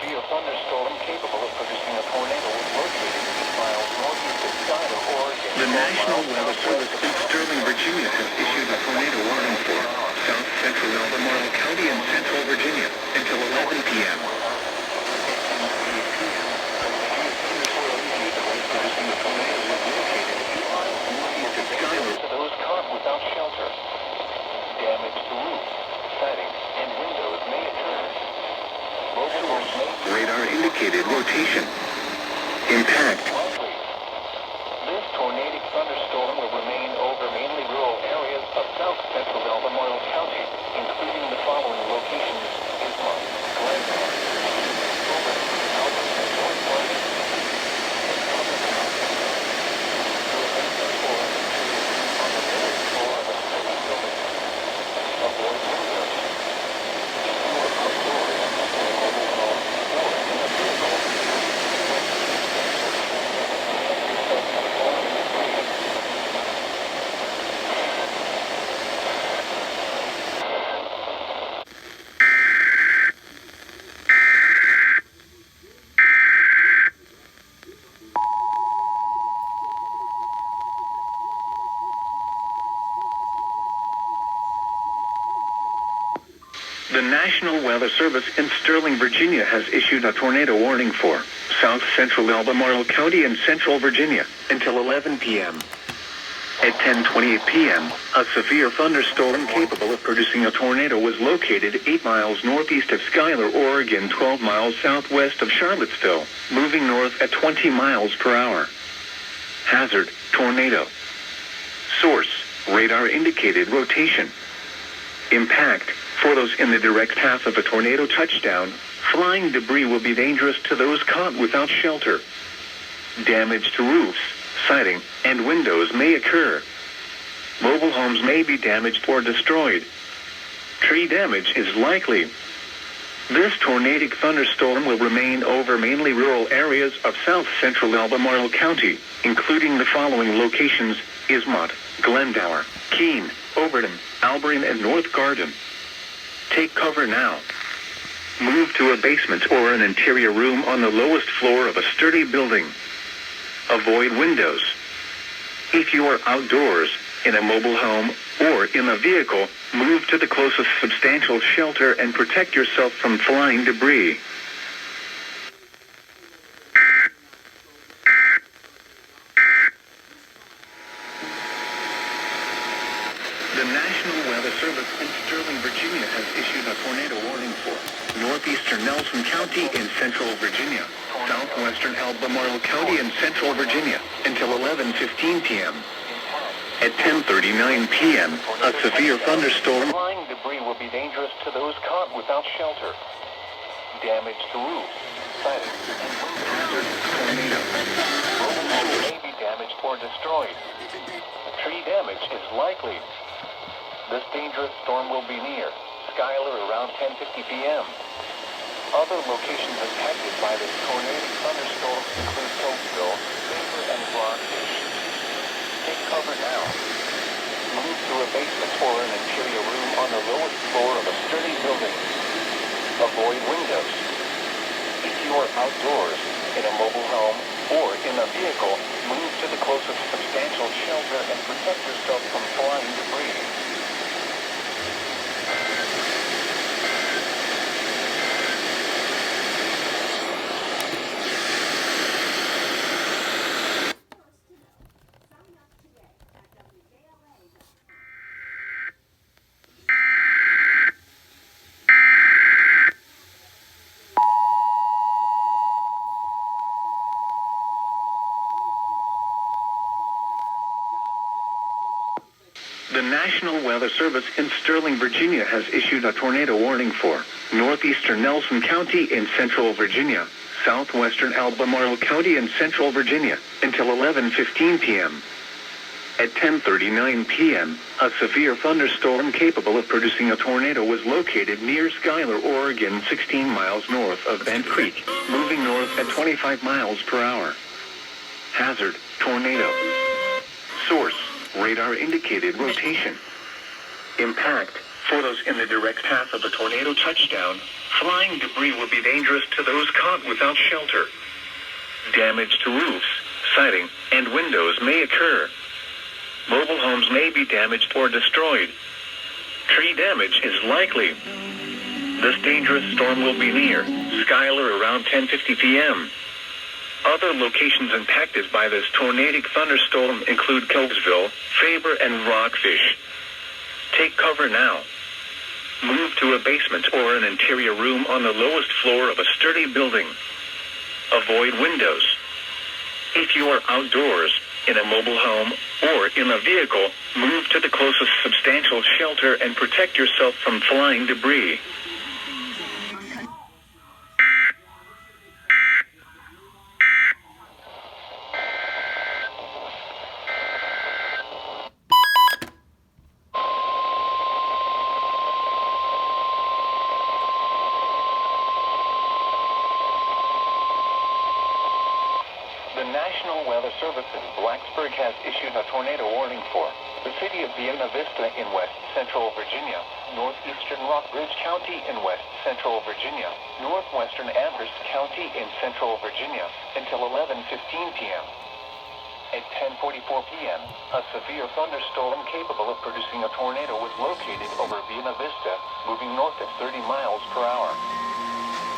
severe thunderstorm capable of producing a tornado was located 8 miles northeast of Schuyler, Oregon. The National Weather Service in Sterling, Virginia has issued a tornado warning for south central Albemarle County and central Virginia until 11 p.m. To those caught without shelter. Damage to roofs, siding, and windows may occur. Radar indicated rotation. Impact. This tornadic thunderstorm will remain over mainly rural areas of south central Albemarle County, including the following locations: Ismont, Glendale, Auburn, Albert, and North Oregon. Avoid windows. The National Weather Service in Sterling, Virginia has issued a tornado warning for south central Albemarle County and central Virginia until 11 p.m. At 10:28 p.m., a severe thunderstorm capable of producing a tornado was located 8 miles northeast of Schuyler, Oregon, 12 miles southwest of Charlottesville, moving north at 20 miles per hour. Hazard: tornado. Source: radar indicated rotation. Impact: for those in the direct path of a tornado touchdown, flying debris will be dangerous to those caught without shelter. Damage to roofs, siding, and windows may occur. Mobile homes may be damaged or destroyed. Tree damage is likely. This tornadic thunderstorm will remain over mainly rural areas of south central Albemarle County, including the following locations: Ismont, Glendower, Keene, Overton, Alberine, and North Garden. Take cover now. Move to a basement or an interior room on the lowest floor of a sturdy building. Avoid windows. If you are outdoors, in a mobile home, or in a vehicle, move to the closest substantial shelter and protect yourself from flying debris. The National Weather Service in Sterling, Virginia has issued a tornado warning for northeastern Nelson County in central Virginia, southwestern Albemarle County in central Virginia until 11:15 p.m. At 10:39 p.m., a severe thunderstorm. Flying debris will be dangerous to those caught without shelter. Damage to roofs, siding, and windows. Mobile homes may be damaged or destroyed. Tree damage is likely. This dangerous storm will be near Schuyler around 10:50 p.m. Other locations impacted by this tornadic thunderstorm include Charlottesville, Denver, and Rockfish. Take cover now. Move to a basement or an interior room on the lowest floor of a sturdy building. Avoid windows. If you are outdoors, in a mobile home, or in a vehicle, move to the closest substantial shelter and protect yourself from flying debris. The National Weather Service in Sterling, Virginia has issued a tornado warning for northeastern Nelson County in central Virginia, southwestern Albemarle County in central Virginia until 11:15 p.m. At 10:39 p.m., a severe thunderstorm capable of producing a tornado was located near Schuyler, Oregon, 16 miles north of Bent Creek, moving north at 25 miles per hour. Hazard: tornado. Source: radar indicated rotation. Impact: For those in the direct path of a tornado touchdown, flying debris will be dangerous to those caught without shelter. Damage to roofs, siding, and windows may occur. Mobile homes may be damaged or destroyed. Tree damage is likely. This dangerous storm will be near Schuyler around 10:50 p.m. Other locations impacted by this tornadic thunderstorm include Charlottesville, Faber, and Rockfish. Take cover now. Move to a basement or an interior room on the lowest floor of a sturdy building. Avoid windows. If you are outdoors, in a mobile home, or in a vehicle, move to the closest substantial shelter and protect yourself from flying debris. The National Weather Service in Blacksburg has issued a tornado warning for the city of Buena Vista in west central Virginia, northeastern Rockbridge County in west central Virginia, northwestern Amherst County in central Virginia, until 11:15 p.m. At 10:44 p.m., a severe thunderstorm capable of producing a tornado was located over Buena Vista, moving north at 30 miles per hour.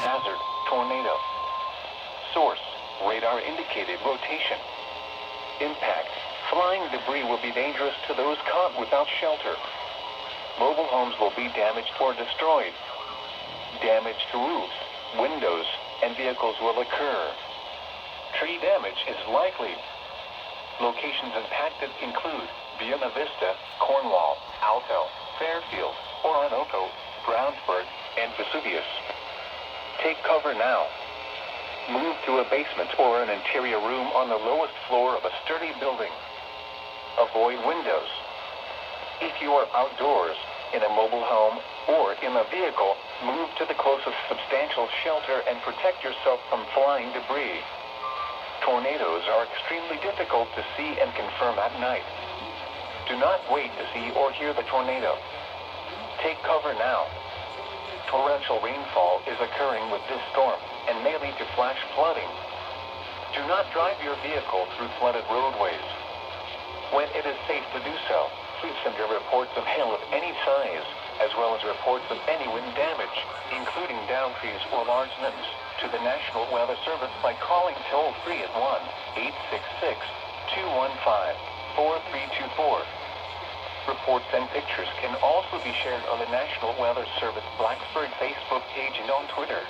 Hazard: tornado. Source: radar indicated rotation. Impact: flying debris will be dangerous to those caught without shelter. Mobile homes will be damaged or destroyed. Damage to roofs, windows, and vehicles will occur. Tree damage is likely. Locations impacted include Buena Vista, Cornwall, Alto, Fairfield, Orinoco, Brownsburg, and Vesuvius. Take cover now. Move to a basement or an interior room on the lowest floor of a sturdy building. Avoid windows. If you are outdoors, in a mobile home, or in a vehicle, move to the closest substantial shelter and protect yourself from flying debris. Tornadoes are extremely difficult to see and confirm at night. Do not wait to see or hear the tornado. Take cover now. Torrential rainfall is occurring with this storm and may lead to flash flooding. Do not drive your vehicle through flooded roadways. When it is safe to do so, please send your reports of hail of any size, as well as reports of any wind damage, including downed trees or large limbs, to the National Weather Service by calling toll-free at 1-866-215-4324. Reports and pictures can also be shared on the National Weather Service Blacksburg Facebook page and on Twitter.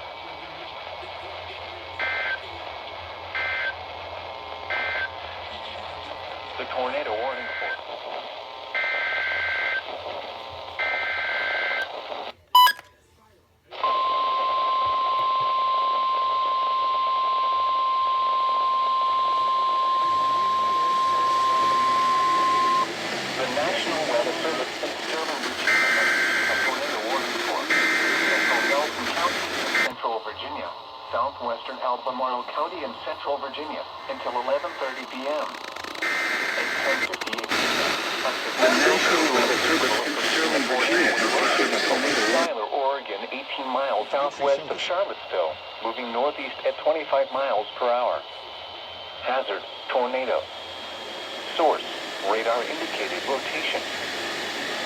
The tornado warning for the National Weather Service in Sterling, Virginia, a tornado warning for central Nelson County in central Virginia, southwestern Albemarle County in central Virginia, until 11:30 p.m. At 10:58 p.m., The National Weather Service in Sterling, Virginia has issued a tornado warning. Schuyler, Oregon, 18 miles southwest of Charlottesville, moving northeast at 25 miles per hour. Hazard: tornado. Source: radar indicated rotation.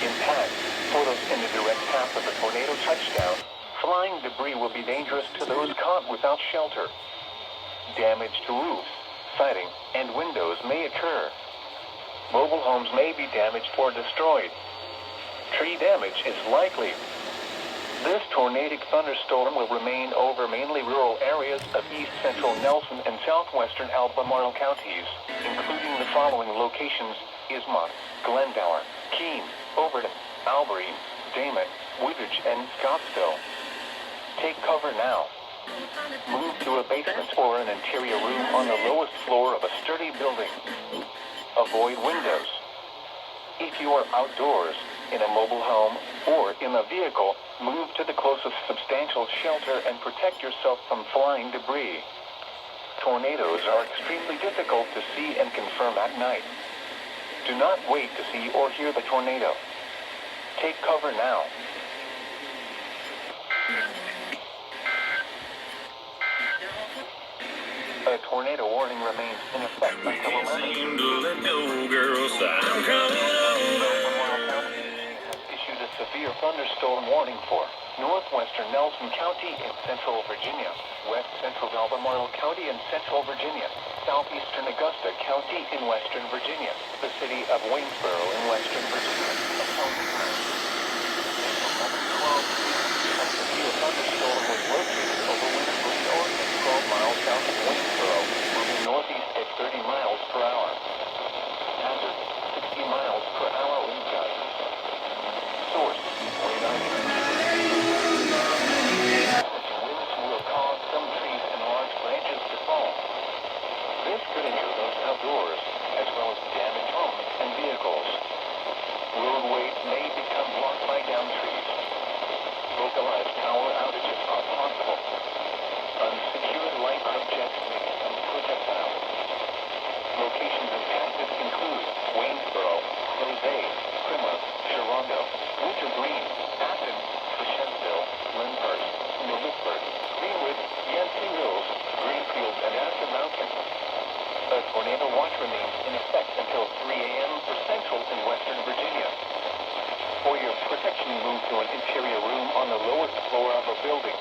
Impact: photos in the direct path of a tornado touchdown. Flying debris will be dangerous to those caught without shelter. Damage to roofs, siding, and windows may occur. Mobile homes may be damaged or destroyed. Tree damage is likely. This tornadic thunderstorm will remain over mainly rural areas of east central Nelson and southwestern Albemarle counties, including the following locations: Ismont, Glendower, Keene, Overton, Albury, Damon, Woodridge, and Scottsville. Take cover now. Move to a basement or an interior room on the lowest floor of a sturdy building. Avoid windows. If you are outdoors, in a mobile home, or in a vehicle, move to the closest substantial shelter and protect yourself from flying debris. Tornadoes are extremely difficult to see and confirm at night. Do not wait to see or hear the tornado. Take cover now. A tornado warning remains in effect until 11. Seem to let go, girl, so I'm coming over. Memorial County has issued a severe thunderstorm warning for northwestern Nelson County in central Virginia, west central Albemarle County in central Virginia, southeastern Augusta County in western Virginia, the city of Waynesboro in western Virginia. A severe thunderstorm was located over Winterbury, Oregon, 12 miles south of Waynesboro, moving northeast at 30 miles per hour. Hazard, 60 miles per hour wind gusts. Source, wind winds will cause some trees and large branches to fall. This could injure those outdoors, as well as damage homes and vehicles. Roadways may become blocked by downed trees. Localized power outages are possible. Unsecured light objects may become projectiles. Locations impacted include Waynesboro, Crozet, Plymouth, Sharonda, Winter Green, Acton, Charlottesville, Lyndhurst, Milford, Greenwood, Yancey Mills, Greenfield, and Astor Mountain. A tornado watch remains in effect until 3 a.m. for central and western Virginia. For your protection, move to an interior room on the lowest floor of a building.